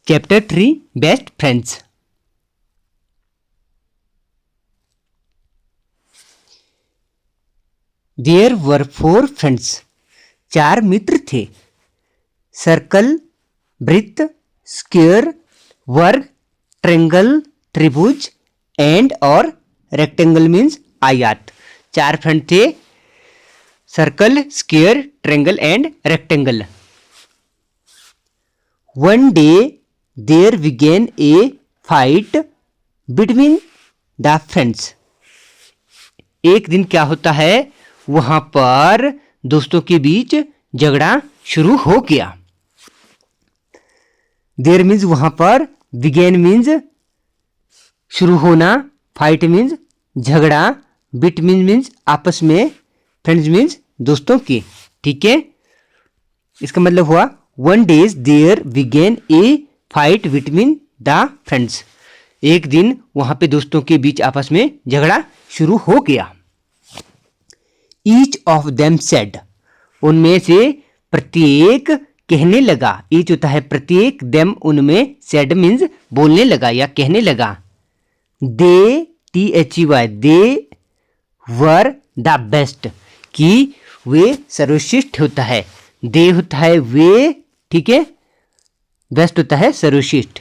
Chapter 3 best friends. There were 4 friends. 4 मित्र थे। Circle, वृत्त, स्क्वायर, वर्ग, ट्रायंगल, त्रिभुज एंड और रेक्टेंगल मीन्स आयत। 4 फ्रेंड थे, circle, square, triangle and rectangle. One day there begin a fight between the friends. एक दिन क्या होता है, वहां पर दोस्तों के बीच झगड़ा शुरू हो गया। देयर मीन्स वहां पर, बिगेन मीन्स शुरू होना, फाइट मीन्स झगड़ा, बिटवीन मीन्स आपस में, फ्रेंड्स मीन्स दोस्तों के। ठीक है, इसका मतलब हुआ one days there begin a fight between the friends. एक दिन वहां पे दोस्तों के बीच आपस में झगड़ा शुरू हो गया। ईच ऑफ देम सेड, उनमें से प्रत्येक कहने लगा। ईच होता है प्रत्येक, देम उनमें, सेड मीन्स बोलने लगा या कहने लगा। दे, THEY, they were the best, कि वे सर्वश्रेष्ठ होता है। दे होता है वे, ठीक है, बेस्ट होता है सर्वश्रेष्ठ,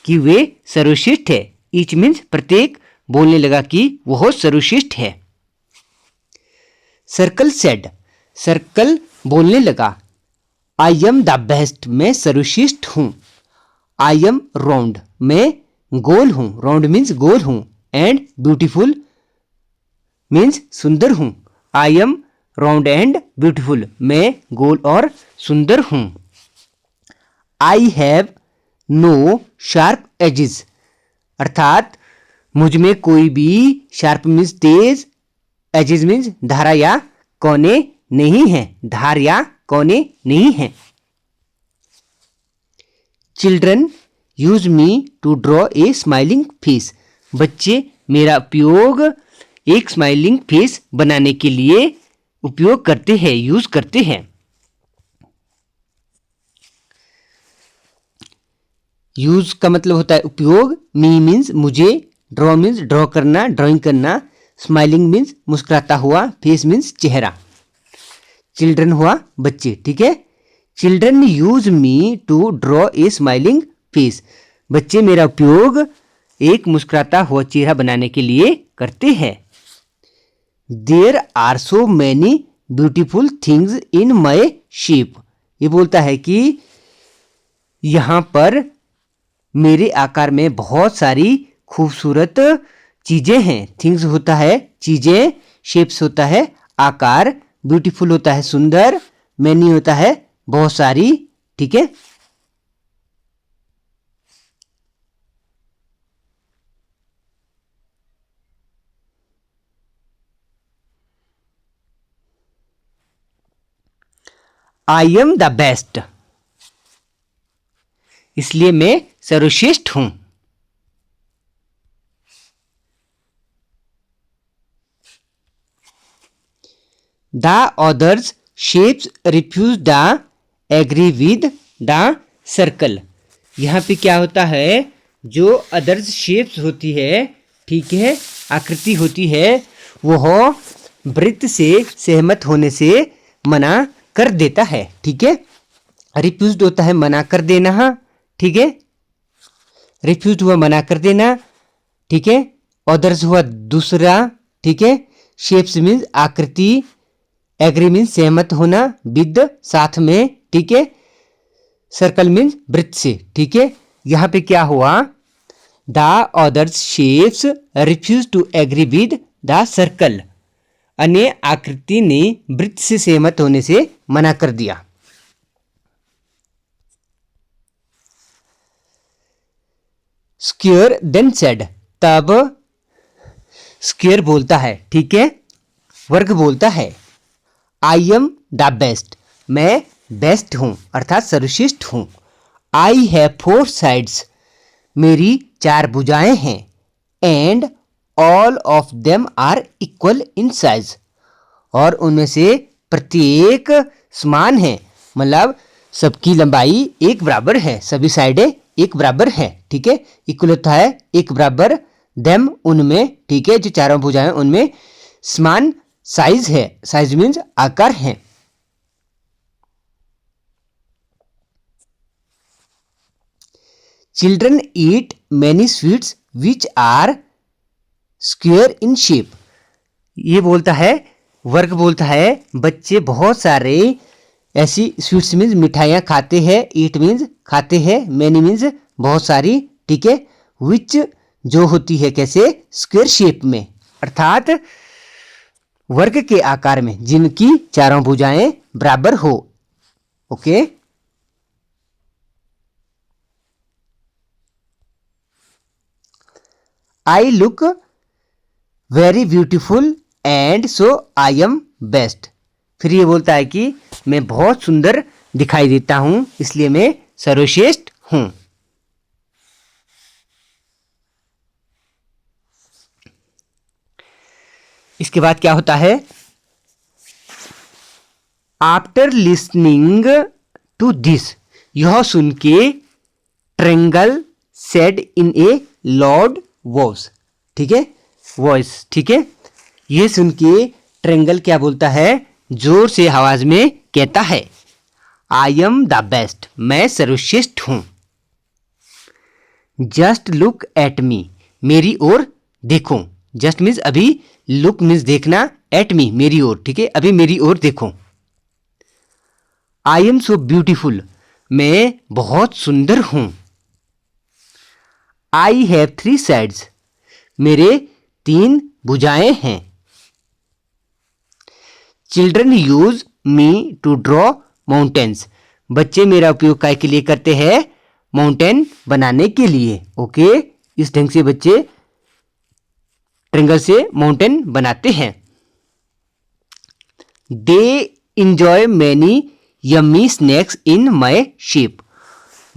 कि वे सर्वश्रेष्ठ है। ईच मीन्स प्रत्येक बोलने लगा कि वह सर्वश्रेष्ठ है। सर्कल सेड, सर्कल बोलने लगा, आई एम द बेस्ट, मैं सर्वश्रेष्ठ हूं। आई एम राउंड, मैं गोल हूं, राउंड मीन्स गोल हूं, एंड ब्यूटीफुल मीन्स सुंदर हूं। I am round and beautiful, मैं गोल और सुंदर हूं। I have no sharp edges, अर्थात मुझ में कोई भी शार्प मीन्स तेज, एजेस मीन्स धारा या कोने नहीं है, धार या कोने नहीं है। Children use me to draw a smiling face, बच्चे मेरा उपयोग एक स्माइलिंग फेस बनाने के लिए उपयोग करते हैं, यूज करते हैं। यूज का मतलब होता है उपयोग, मी मीन्स मुझे, ड्रॉ मीन्स ड्रॉ करना, ड्राइंग करना, स्माइलिंग मीन्स मुस्कुराता हुआ, फेस मीन्स चेहरा। चिल्ड्रन हुआ बच्चे, ठीक है। Children use me to draw a smiling face, बच्चे मेरा उपयोग एक मुस्कुराता हुआ चेहरा बनाने के लिए करते हैं। There are so many beautiful things in my shape, ये बोलता है कि यहाँ पर मेरे आकार में बहुत सारी खूबसूरत चीजें हैं। थिंग्स होता है चीजें, शेप्स होता है आकार, ब्यूटीफुल होता है सुंदर, मैनी होता है बहुत सारी, ठीक है। आई एम द बेस्ट, इसलिए मैं सर्वश्रेष्ठ हूं। The others shapes refuse the agree with the circle, यहाँ पे क्या होता है, जो अदर्स शेप्स होती है, ठीक है, आकृति होती है, वह वृत्त से सहमत होने से मना कर देता है, ठीक है। रिफ्यूज होता है मना कर देना, ठीक है, रिफ्यूज हुआ मना कर देना, ठीक है। अदर्स हुआ दूसरा, ठीक है। शेप्स मीन्स आकृति, एग्री मीन्स सहमत होना, विद साथ में, ठीक है। सर्कल मीन्स वृत्त से, ठीक है। यहां पे क्या हुआ, the others shapes refuse to agree with the circle, अन्य आकृति ने वृत्त से सहमत होने से मना कर दिया। स्क्वायर देन सेड, तब स्क्वायर बोलता है, ठीक है, वर्ग बोलता है, आई एम द बेस्ट, मैं बेस्ट हूं अर्थात सर्वश्रेष्ठ हूं। आई हैव 4 साइड्स, मेरी 4 भुजाएं हैं, and all of them are equal in size, और उनमें से प्रत्येक समान है, मतलब सबकी लंबाई एक बराबर है, सभी साइडें एक बराबर है, ठीक है। इक्वल होता है एक बराबर, देम उनमें, ठीक है, जो चारों भुजाएं उनमें समान साइज है, साइज मीन्स आकार है। Children eat many sweets which are square in shape. ये बोलता है, वर्ग बोलता है बच्चे बहुत सारे ऐसी स्वीट्स मीन्स मिठाइयाँ खाते हैं, ईट मीन्स खाते हैं, मैनी मीन्स बहुत सारी, ठीक है, विच जो होती है कैसे, स्क्वेयर शेप में, अर्थात वर्ग के आकार में, जिनकी चारों भुजाएं बराबर हो। Okay, I look very beautiful and so I M best. फिर ये बोलता है कि मैं बहुत सुंदर दिखाई देता हूं, इसलिए मैं सर्वश्रेष्ठ हूं। इसके बाद क्या होता है, आफ्टर लिसनिंग टू दिस, यह सुन के triangle said in A loud voice, ठीक है, वॉइस, ठीक है। ये सुन के ट्रेंगल क्या बोलता है, जोर से आवाज में कहता है, आई एम द बेस्ट, मैं सर्वश्रेष्ठ हूं। जस्ट लुक एट मी, मेरी ओर देखो। जस्ट मीन्स अभी, लुक मीन्स देखना, एट मी मेरी ओर, ठीक है, अभी मेरी ओर देखो। आई एम सो ब्यूटीफुल, मैं बहुत सुंदर हूं। आई हैव 3 साइड्स, मेरे 3 भुजाएं हैं। Children use me to draw mountains, बच्चे मेरा उपयोग काय के लिए करते हैं, माउंटेन बनाने के लिए। ओके, इस ढंग से बच्चे ट्रेंगल से माउंटेन बनाते हैं। They enjoy many yummy snacks in my shape,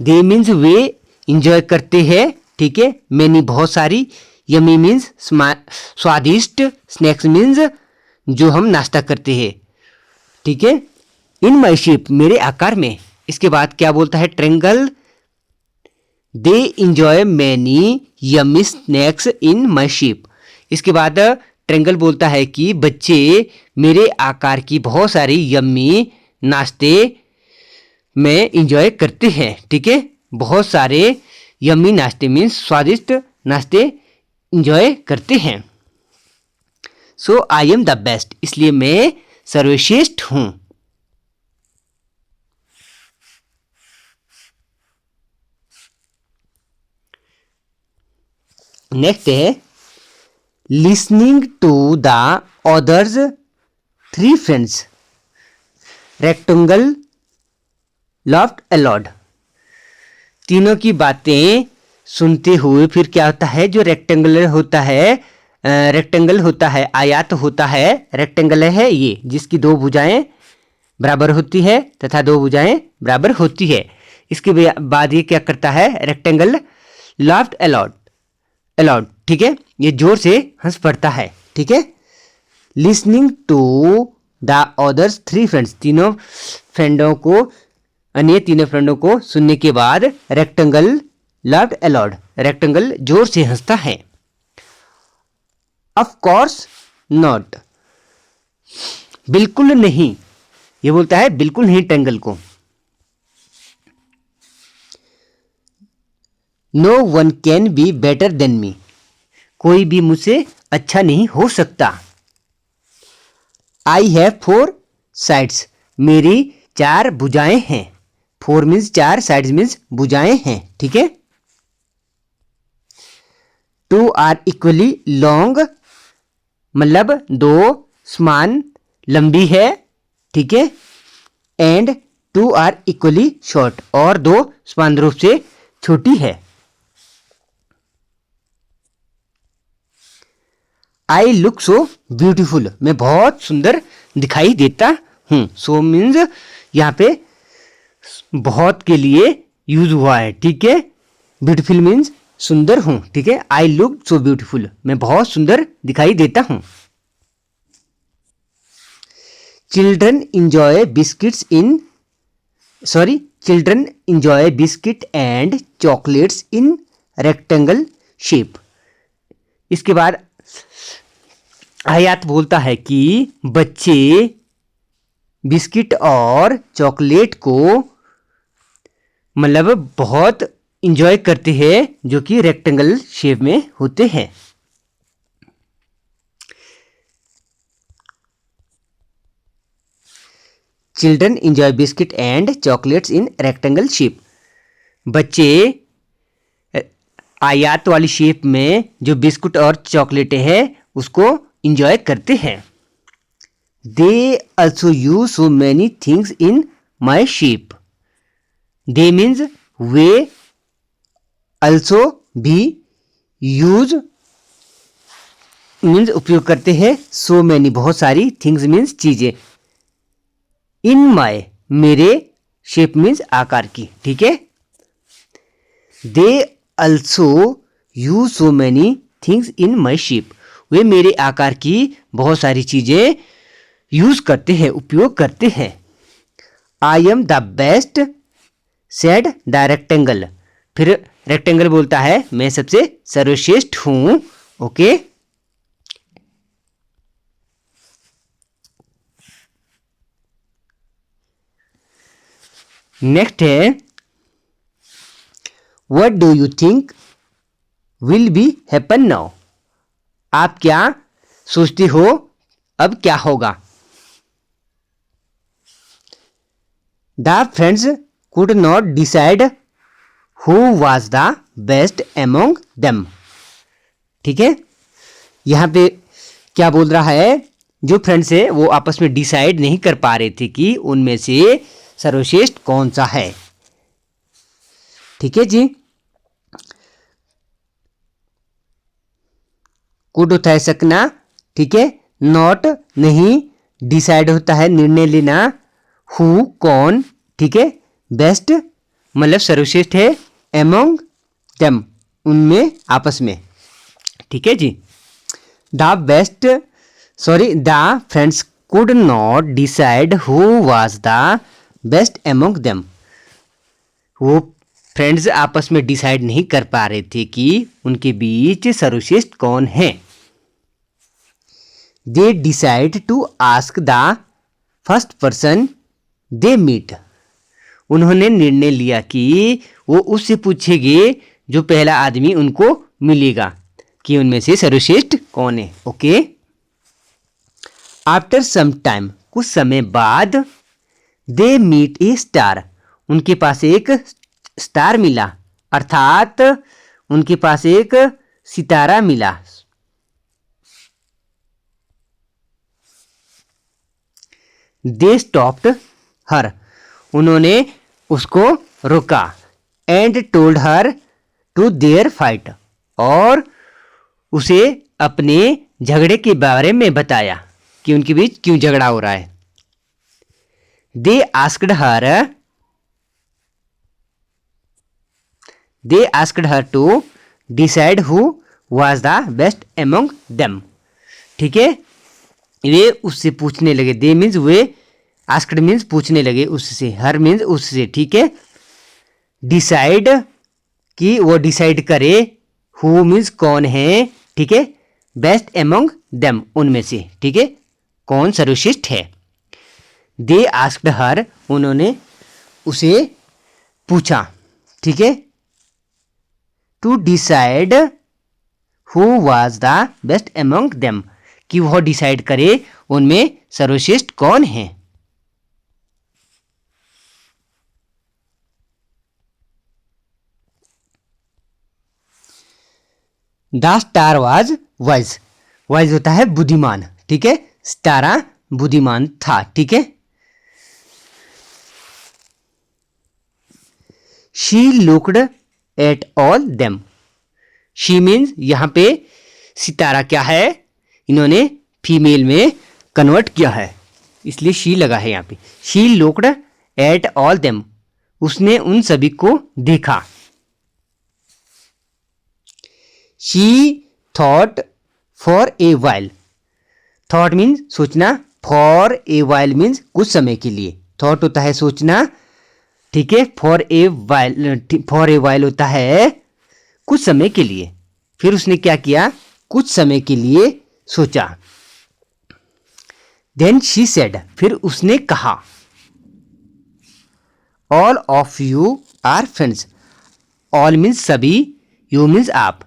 they means way, enjoy करते हैं, ठीक है, मैनी बहुत सारी, यम्मी मीन्स स्वादिष्ट, स्नैक्स मीन्स जो हम नाश्ता करते हैं, ठीक है, इन माई शेप मेरे आकार में। इसके बाद क्या बोलता है triangle, they enjoy many yummy snacks in my shape. इसके बाद ट्रेंगल बोलता है कि बच्चे मेरे आकार की बहुत सारी यम्मी नाश्ते में इंजॉय करते हैं, ठीक है, बहुत सारे यम्मी नाश्ते मीन्स स्वादिष्ट नाश्ते इंजॉय करते हैं। So I am the best, इसलिए मैं सर्वश्रेष्ठ हूं। नेक्स्ट है listening to the others 3 friends, rectangle laughed aloud. तीनों की बातें सुनते हुए फिर क्या होता है, जो रेक्टेंगल होता है, आयत होता है, रेक्टेंगल है ये, जिसकी 2 भुजाएं बराबर होती है तथा 2 भुजाएं बराबर होती है। इसके बाद ये क्या करता है, रेक्टेंगल लाफ्ड अलाउड, ठीक है, ये जोर से हंस पड़ता है, ठीक है। Listening to the others 3 friends, तीनों फ्रेंडों को, अन्य तीनों फ्रेंडों को सुनने के बाद रेक्टेंगल लाफ्ड अलाउड, रेक्टेंगल जोर से हंसता है। ऑफ कोर्स नॉट, बिल्कुल नहीं, ये बोलता है बिल्कुल नहीं ट्रेंगल को। No one can be better than me, कोई भी मुझसे अच्छा नहीं हो सकता। आई हैव 4 साइड्स, मेरी 4 भुजाएं हैं। 4 मीन्स 4, साइड्स मीन्स भुजाएं हैं, ठीक है। 2 आर इक्वली लॉन्ग, मतलब 2 समान लंबी है, ठीक है, एंड 2 आर इक्वली शॉर्ट, और 2 समान रूप से छोटी है। आई लुक सो ब्यूटीफुल, मैं बहुत सुंदर दिखाई देता हूं। सो मीन्स यहाँ पे बहुत के लिए यूज हुआ है, ठीक है। ब्यूटीफुल मीन्स सुंदर हूं, ठीक है। आई लुक सो ब्यूटीफुल, मैं बहुत सुंदर दिखाई देता हूं। Children enjoy biscuits in sorry, children enjoy biscuit and chocolates in rectangle shape. इसके बाद आयत बोलता है कि बच्चे बिस्किट और चॉकलेट को मतलब बहुत इंजॉय करते हैं जो कि रेक्टेंगल शेप में होते हैं। Children enjoy biscuit and chocolates in rectangle shape. बच्चे आयत वाली शेप में जो बिस्कुट और चॉकलेटें हैं उसको इंजॉय करते हैं। दे also use so many things in my shape. They means way, also भी, यूज मीन्स उपयोग करते हैं, सो मैनी बहुत सारी, थिंग्स मीन्स चीजें, इन माई मेरे, शेप मीन्स आकार की। ठीक है, they also use so many things in my shape. वे मेरे आकार की बहुत सारी चीजें यूज करते हैं, उपयोग करते हैं। आई am the best said the rectangle. फिर रेक्टेंगल बोलता है मैं सबसे सर्वश्रेष्ठ हूं। ओके, नेक्स्ट है what do you think will be happen now. आप क्या सोचते हो अब क्या होगा। The friends could not decide who was the best among them. ठीक है, यहां पे क्या बोल रहा है, जो फ्रेंड्स है वो आपस में डिसाइड नहीं कर पा रहे थे कि उनमें से सर्वश्रेष्ठ कौन सा है। ठीक है जी, कुड होता है सकना, ठीक है, नॉट नहीं, डिसाइड होता है निर्णय लेना, हु कौन, ठीक है, बेस्ट मतलब सर्वश्रेष्ठ है, एमोंग देम उनमें आपस में। ठीक है जी, the friends could not decide who was the best among them. वो फ्रेंड्स आपस में डिसाइड नहीं कर पा रहे थे कि उनके बीच सर्वश्रेष्ठ कौन है। They decide to ask the first person they meet. उन्होंने निर्णय लिया कि वो उससे पूछेंगे जो पहला आदमी उनको मिलेगा कि उनमें से सर्वश्रेष्ठ कौन है। ओके, आफ्टर सम टाइम कुछ समय बाद दे मीट ए स्टार। उनके पास एक स्टार मिला, अर्थात उनके पास एक सितारा मिला। They stopped her. उन्होंने उसको रोका। And told her to their fight. और उसे अपने झगड़े के बारे में बताया कि उनके बीच क्यों झगड़ा हो रहा है। They asked her to decide who was the best among them. ठीक है, वे उससे पूछने लगे। दे मीन्स वे, आस्क्ड मीन्स पूछने लगे उससे, हर मीन्स उससे। ठीक है, डिसाइड कि वो डिसाइड करे, हु मीन्स कौन है, ठीक है, बेस्ट एमोंग देम उनमें से, ठीक है, कौन सर्वश्रेष्ठ है। दे आस्क्ड हर, उन्होंने उसे पूछा, ठीक है, to decide who was the best among them, कि वह डिसाइड करे उनमें सर्वश्रेष्ठ कौन है। The star was wise. Wise होता है बुद्धिमान, ठीक है, स्टारा बुद्धिमान था। ठीक है, she looked at all them. She means यहां पे सितारा क्या है, इन्होंने फीमेल में कन्वर्ट किया है, इसलिए शी लगा है यहां पे। She looked at all them, उसने उन सभी को देखा। She thought for a while. Thought means सोचना, फॉर ए वाइल मीन्स कुछ समय के लिए। थॉट होता है सोचना, ठीक है। फॉर ए वाइल होता है कुछ समय के लिए। फिर उसने क्या किया, कुछ समय के लिए सोचा। देन शी सेड, फिर उसने कहा, all of you are friends. All means सभी, यू मीन्स आप,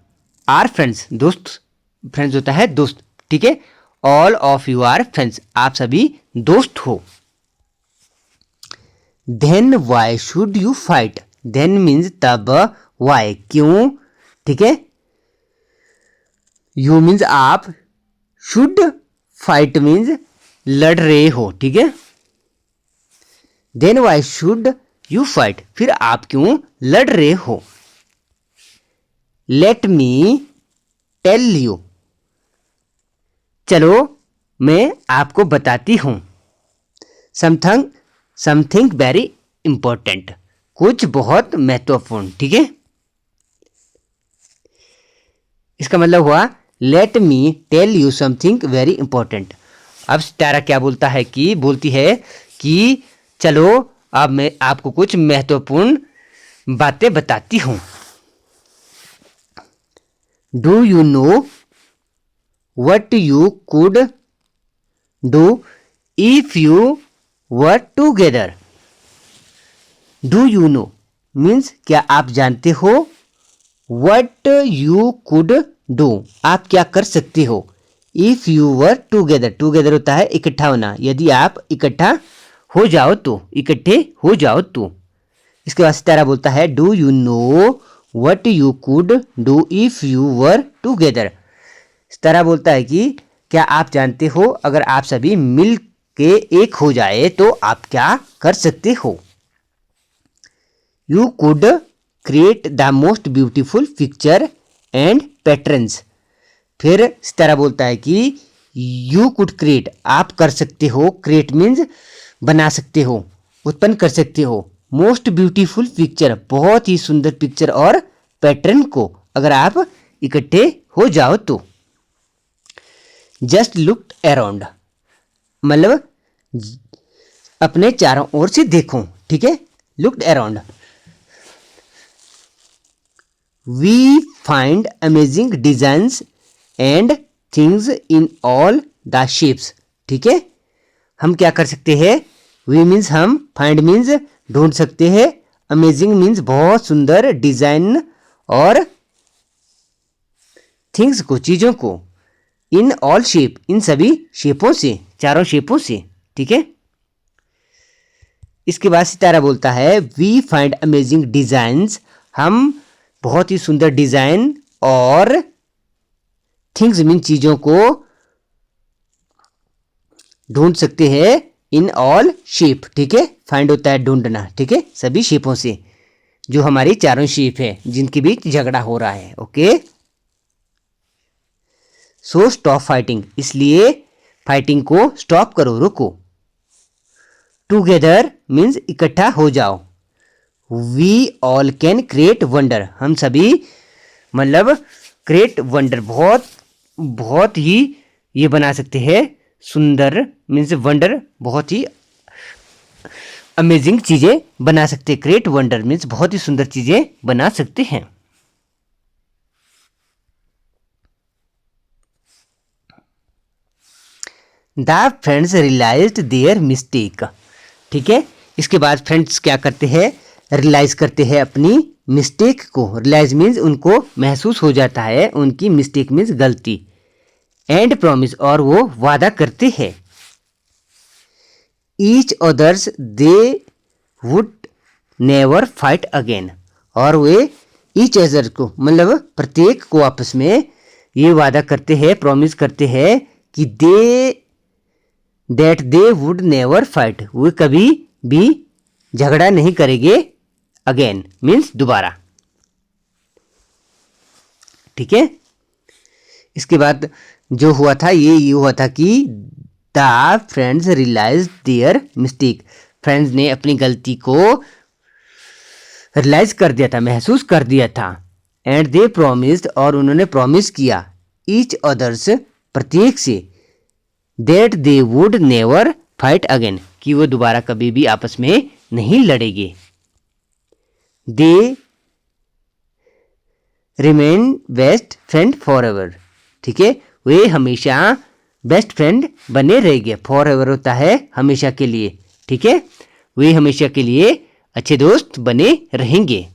आर फ्रेंड्स दोस्त, फ्रेंड्स होता है दोस्त, ठीक है। All of you are friends, आप सभी दोस्त हो। Then why should you fight, then means तब, वाई क्यों, ठीक है। यू मीन्स आप, शुड फाइट मीन्स लड़ रहे हो, ठीक है। Then why should you fight, फिर आप क्यों लड़ रहे हो। लेट मी टेल यू, चलो मैं आपको बताती हूं। समथिंग वेरी इंपॉर्टेंट, कुछ बहुत महत्वपूर्ण, ठीक है। इसका मतलब हुआ let me tell you something very important. अब सितारा क्या बोलती है कि चलो अब मैं आपको कुछ महत्वपूर्ण बातें बताती हूं। Do you know what you could do if you were together. Do you no means क्या आप जानते हो, वट यू कुड डू आप क्या कर सकते हो, if you were together, together होता है इकट्ठा होना, यदि आप इकट्ठा हो जाओ तो, इकट्ठे हो जाओ तो। इसके बाद सितारा बोलता है do you know what you could do if you were together. Sitara बोलता है कि क्या आप जानते हो अगर आप सभी मिल के एक हो जाए तो आप क्या कर सकते हो। You could create the most beautiful picture and patterns. फिर सितारा बोलता है कि यू कुड क्रिएट आप कर सकते हो, क्रिएट मीन्स बना सकते हो, उत्पन्न कर सकते हो, मोस्ट ब्यूटीफुल पिक्चर बहुत ही सुंदर पिक्चर और पैटर्न को अगर आप इकट्ठे हो जाओ तो। जस्ट लुक अराउंड मतलब अपने चारों ओर से देखो, ठीक है। Look around, we find amazing designs and things in all the shapes, ठीक है। हम क्या कर सकते हैं, वी मीन्स हम, फाइंड मीन्स ढूंढ सकते हैं, अमेजिंग मीन्स बहुत सुंदर, डिजाइन और थिंग्स को चीजों को, इन ऑल शेप इन सभी शेपों से, चारों शेपों से, ठीक है। इसके बाद सितारा बोलता है वी फाइंड अमेजिंग डिजाइंस, हम बहुत ही सुंदर डिजाइन और थिंग्स मीन चीजों को ढूंढ सकते हैं, इन ऑल शेप, ठीक है। फाइंड होता है ढूंढना, ठीक है, सभी शेपों से, जो हमारी चारों शेप है जिनके बीच झगड़ा हो रहा है, ओके। सो स्टॉप फाइटिंग, इसलिए फाइटिंग को स्टॉप करो, रुको। टूगेदर मीन्स इकट्ठा हो जाओ। We all can create wonder, हम सभी मतलब क्रिएट वंडर बहुत ही ये बना सकते हैं, सुंदर मीन्स वंडर बहुत ही अमेजिंग चीजें बना सकते हैं, क्रिएट वंडर मीन्स बहुत ही सुंदर चीजें बना सकते हैं। The friends realised their mistake, ठीक है। इसके बाद फ्रेंड्स क्या करते हैं, रियलाइज करते हैं अपनी मिस्टेक को। रियलाइज मीन्स उनको महसूस हो जाता है उनकी मिस्टेक मीन्स गलती, एंड प्रॉमिस और वो वादा करते हैं, each others they would never fight again, और वे ईच अदर को मतलब प्रत्येक को आपस में ये वादा करते हैं, प्रॉमिस करते हैं कि दे वुड नेवर फाइट, वे कभी भी झगड़ा नहीं करेंगे, अगेन मीन्स दोबारा, ठीक है। इसके बाद जो हुआ था ये हुआ था कि the friends realise their mistake, friends ने अपनी गलती को रियलाइज कर दिया था, महसूस कर दिया था, एंड दे प्रॉमिस्ड और उन्होंने प्रॉमिस किया, ईच अदर्स प्रत्येक से, that they would never fight again कि वो दोबारा कभी भी आपस में नहीं लड़ेंगे, they remain best friend for ever. ठीक है, वे हमेशा बेस्ट फ्रेंड बने रहेंगे। फॉर एवर होता है हमेशा के लिए। ठीक है, वे हमेशा के लिए अच्छे दोस्त बने रहेंगे।